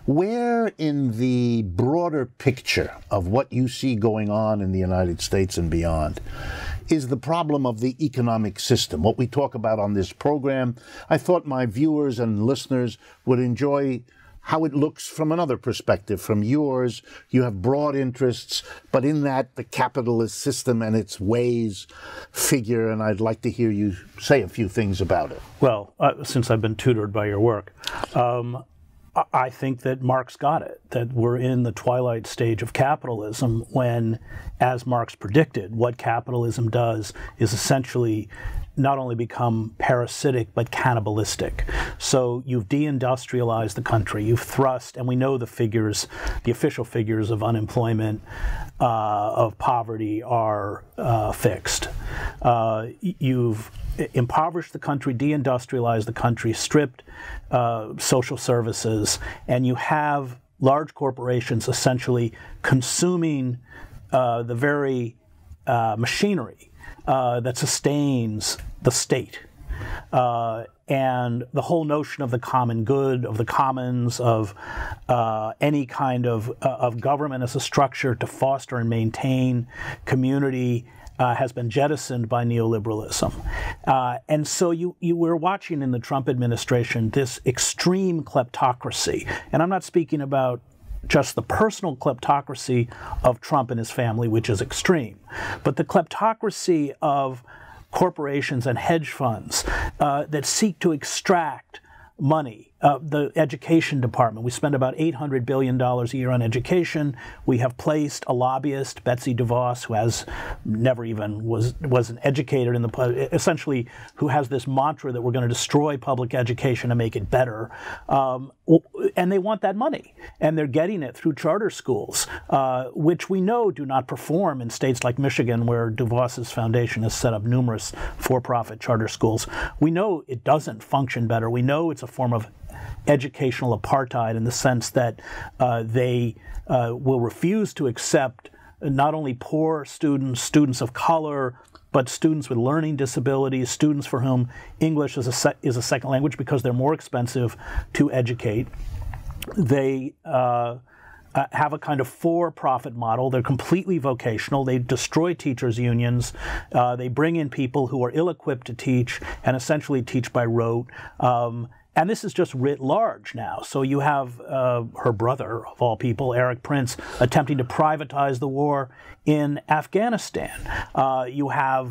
Where in the broader picture of what you see going on in the United States and beyond is the problem of the economic system, what we talk about on this program? I thought my viewers and listeners would enjoy how it looks from another perspective, from yours. You have broad interests, but in that the capitalist system and its ways figure, and I'd like to hear you say a few things about it. Well, since I've been tutored by your work, I think that Marx got it, that we're in the twilight stage of capitalism when, as Marx predicted, what capitalism does is essentially not only become parasitic, but cannibalistic. So you've deindustrialized the country, you've thrust, and we know the figures, the official figures of unemployment, of poverty are fixed. You've impoverished the country, deindustrialized the country, stripped social services, and you have large corporations essentially consuming the very machinery that sustains the state. And the whole notion of the common good, of the commons, of any kind of government as a structure to foster and maintain community has been jettisoned by neoliberalism. And so you were watching in the Trump administration this extreme kleptocracy. And I'm not speaking about just the personal kleptocracy of Trump and his family, which is extreme, but the kleptocracy of corporations and hedge funds that seek to extract money. The education department, we spend about $800 billion a year on education. We have placed a lobbyist, Betsy DeVos, who has never even wasn't educated in the, essentially who has this mantra that we're going to destroy public education and make it better. And they want that money. And they're getting it through charter schools, which we know do not perform in states like Michigan, where DeVos's foundation has set up numerous for-profit charter schools. We know it doesn't function better. We know it's a form of educational apartheid in the sense that they will refuse to accept not only poor students, students of color, but students with learning disabilities, students for whom English is a second language because they're more expensive to educate. They have a kind of for-profit model. They're completely vocational. They destroy teachers' unions. They bring in people who are ill-equipped to teach and essentially teach by rote. And this is just writ large now. So you have her brother, of all people, Erik Prince, attempting to privatize the war in Afghanistan. You have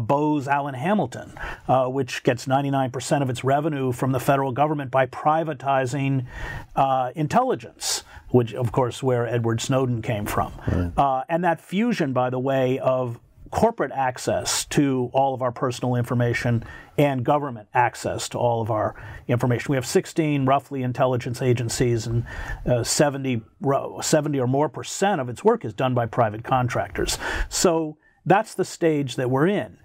Bose Allen Hamilton, which gets 99% of its revenue from the federal government by privatizing intelligence, which, of course, where Edward Snowden came from. Right. And that fusion, by the way, of corporate access to all of our personal information and government access to all of our information. We have 16 roughly intelligence agencies, and 70 or more percent of its work is done by private contractors. So that's the stage that we're in.